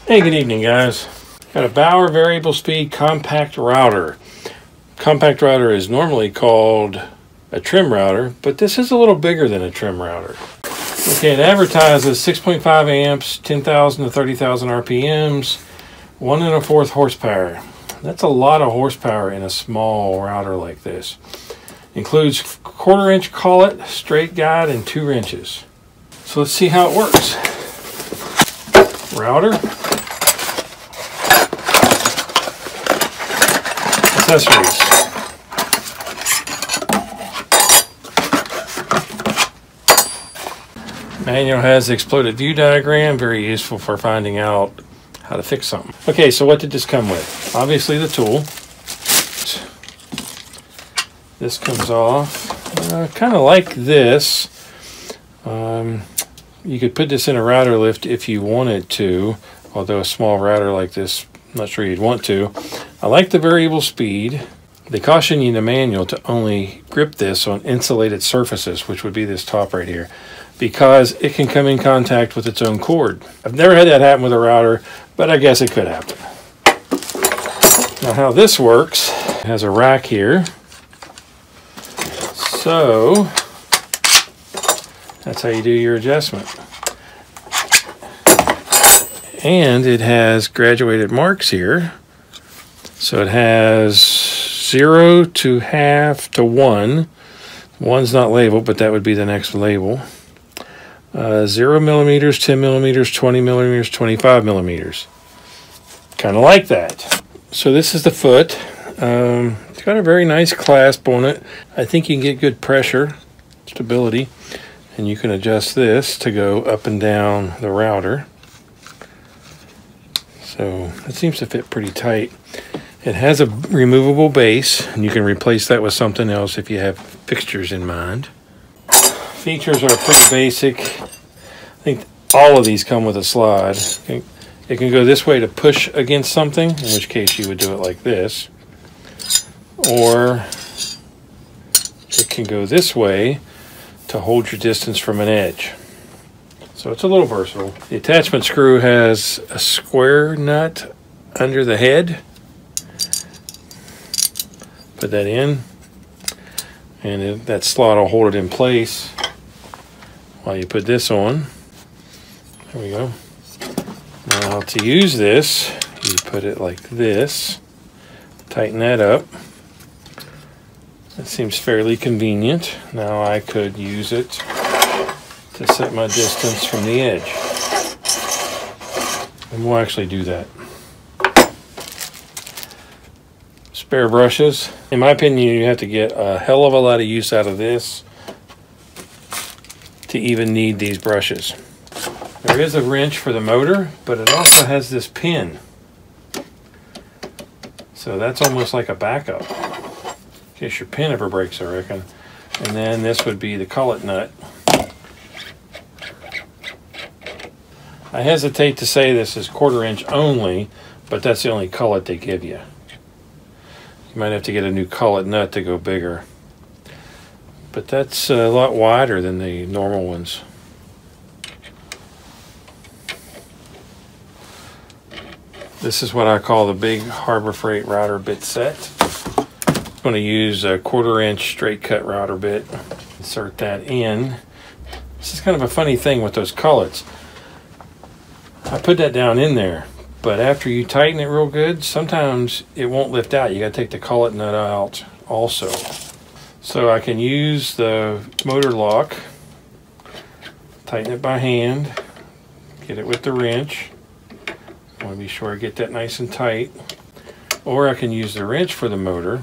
Hey, good evening, guys. Got a Bauer variable speed compact router. Compact router is normally called a trim router, but this is a little bigger than a trim router. Okay, it advertises 6.5 amps, 10,000 to 30,000 RPMs, 1 1/4 horsepower. That's a lot of horsepower in a small router like this. Includes 1/4 inch collet, straight guide, and 2 wrenches. So let's see how it works. Router. Accessories. Manual has the exploded view diagram, very useful for finding out how to fix something. Okay, so what did this come with? Obviously the tool. This comes off kind of like this. You could put this in a router lift if you wanted to, although a small router like this, I'm not sure you'd want to. I like the variable speed. They caution you in the manual to only grip this on insulated surfaces, which would be this top right here, because it can come in contact with its own cord. I've never had that happen with a router, but I guess it could happen. Now how this works, it has a rack here. So that's how you do your adjustment. And it has graduated marks here. So it has 0 to half to 1. 1's not labeled, but that would be the next label. 0 millimeters, 10 millimeters, 20 millimeters, 25 millimeters. Kind of like that. So this is the foot. It's got a very nice clasp on it. I think you can get good pressure, stability, and you can adjust this to go up and down the router. So it seems to fit pretty tight. It has a removable base, and you can replace that with something else if you have fixtures in mind. Features are pretty basic. I think all of these come with a slide. It can go this way to push against something, in which case you would do it like this. Or it can go this way to hold your distance from an edge. So it's a little versatile. The attachment screw has a square nut under the head. Put that in, and that slot will hold it in place while you put this on. There we go. Now to use this, you put it like this, tighten that up. That seems fairly convenient. Now I could use it to set my distance from the edge. And we'll actually do that. Spare brushes. In my opinion, you have to get a hell of a lot of use out of this to even need these brushes. There is a wrench for the motor, but it also has this pin. So that's almost like a backup, in case your pin ever breaks, I reckon. And then this would be the collet nut. I hesitate to say this is 1/4 inch only, but that's the only collet they give you. You might have to get a new collet nut to go bigger. But that's a lot wider than the normal ones. This is what I call the big Harbor Freight router bit set. I'm going to use a 1/4 inch straight cut router bit. Insert that in. This is kind of a funny thing with those collets. I put that down in there, but after you tighten it real good, sometimes it won't lift out. You got to take the collet nut out also. So I can use the motor lock, tighten it by hand, get it with the wrench. I want to be sure I get that nice and tight. Or I can use the wrench for the motor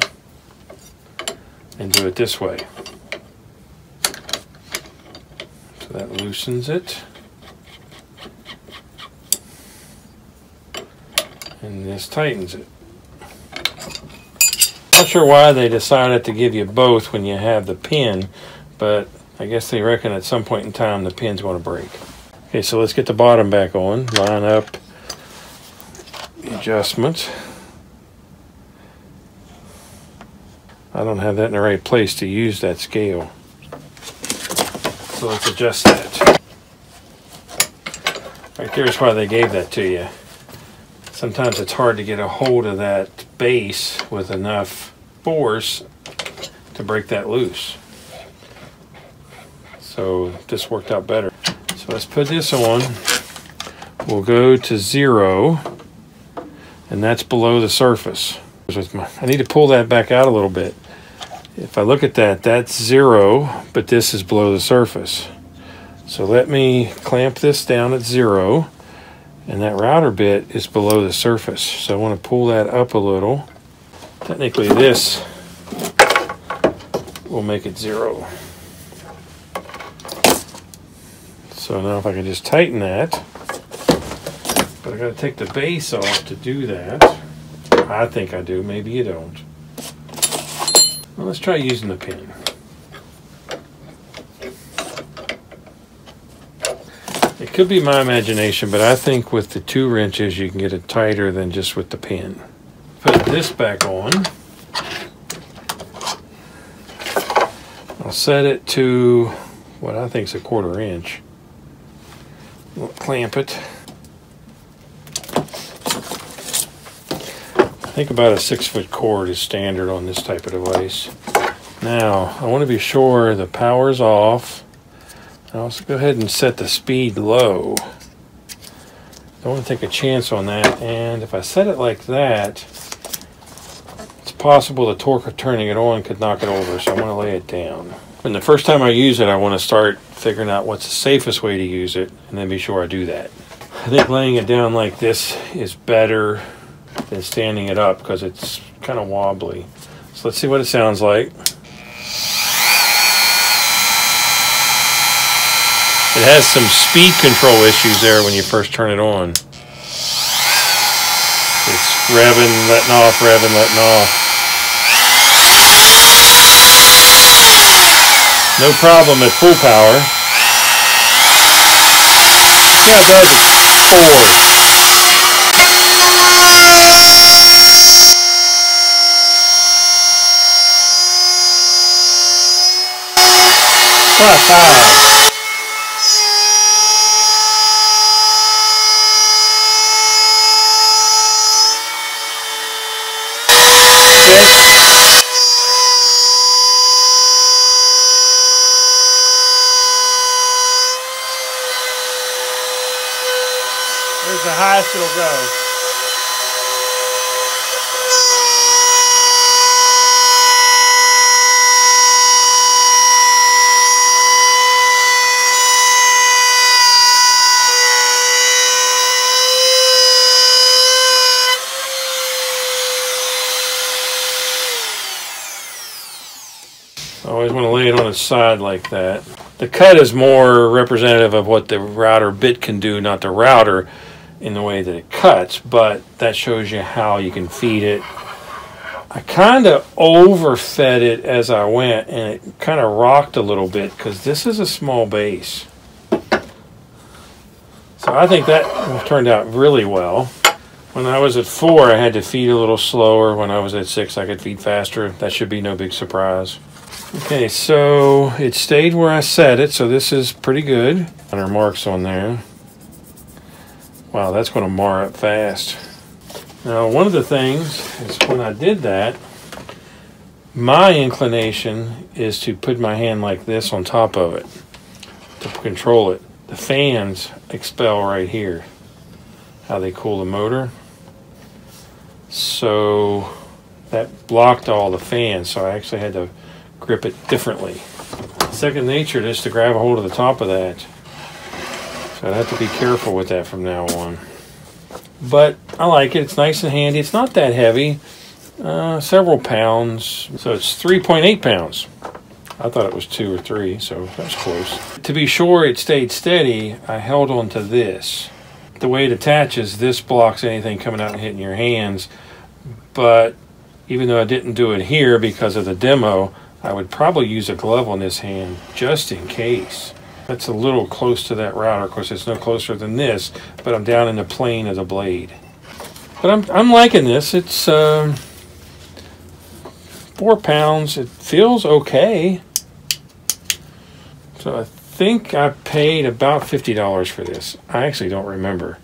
and do it this way. So that loosens it. And this tightens it. Not sure why they decided to give you both when you have the pin, but I guess they reckon at some point in time the pin's going to break. Okay, so let's get the bottom back on. Line up the adjustment. I don't have that in the right place to use that scale. So let's adjust that. Right there's why they gave that to you. sometimes it's hard to get a hold of that base with enough force to break that loose. So this worked out better. So let's put this on. We'll go to 0, and that's below the surface. I need to pull that back out a little bit. If I look at that, that's 0, but this is below the surface. So let me clamp this down at 0, and that router bit is below the surface. So I want to pull that up a little. Technically this will make it 0. So now if I can just tighten that, but I got to take the base off to do that. I think I do, maybe you don't. Well, let's try using the pin. It could be my imagination, but I think with the 2 wrenches you can get it tighter than just with the pin. Put this back on. I'll set it to what I think is a 1/4 inch. We'll clamp it. I think about a 6-foot cord is standard on this type of device. Now, I want to be sure the power's off. I'll also go ahead and set the speed low. Don't want to take a chance on that. And if I set it like that, it's possible the torque of turning it on could knock it over, so I want to lay it down. And the first time I use it, I want to start figuring out what's the safest way to use it, and then be sure I do that. I think laying it down like this is better than standing it up because it's kind of wobbly. So let's see what it sounds like. It has some speed control issues there when you first turn it on. It's revving, letting off, revving, letting off. No problem at full power. See how it does it forward. There's the highest it'll go. I always want to lay it on its side like that. The cut is more representative of what the router bit can do, not the router in the way that it cuts, but that shows you how you can feed it. I kind of overfed it as I went, and it kind of rocked a little bit because this is a small base. So I think that turned out really well. When I was at 4, I had to feed a little slower. When I was at 6, I could feed faster. That should be no big surprise. Okay, so it stayed where I set it, so this is pretty good. There are marks on there. Wow, that's going to mar up fast. Now, one of the things is when I did that, my inclination is to put my hand like this on top of it to control it. The fans expel right here, how they cool the motor. So that blocked all the fans, so I actually had to grip it differently. Second nature just to grab a hold of the top of that. So I'd have to be careful with that from now on. But I like it. It's nice and handy. It's not that heavy. Several pounds. So it's 3.8 pounds. I thought it was 2 or 3, so that's close. To be sure it stayed steady, I held on to this. The way it attaches, this blocks anything coming out and hitting your hands. But even though I didn't do it here because of the demo, I would probably use a glove on this hand just in case. That's a little close to that router. Of course, it's no closer than this, but I'm down in the plane of the blade. But I'm liking this. It's 4 pounds. It feels okay. So I think I paid about $50 for this. I actually don't remember.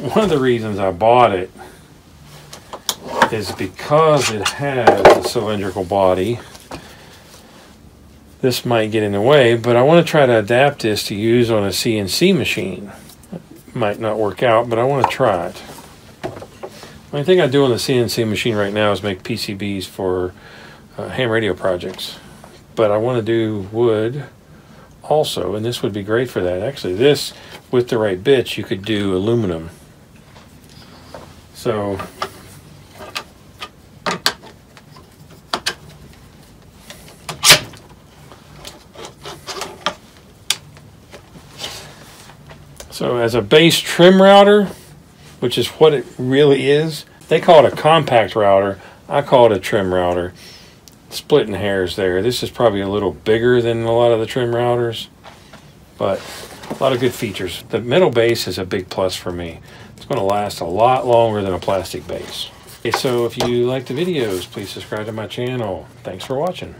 one of the reasons I bought it is because it has a cylindrical body. This might get in the way, but I want to try to adapt this to use on a CNC machine. Might not work out, but I want to try it. The only thing I do on the CNC machine right now is make PCBs for ham radio projects. But I want to do wood also, and this would be great for that. Actually, this, with the right bits, you could do aluminum. So, as a base trim router, which is what it really is, they call it a compact router. I call it a trim router. Splitting hairs there. This is probably a little bigger than a lot of the trim routers, but a lot of good features. The metal base is a big plus for me. It's going to last a lot longer than a plastic base. Okay, so if you like the videos, please subscribe to my channel. Thanks for watching.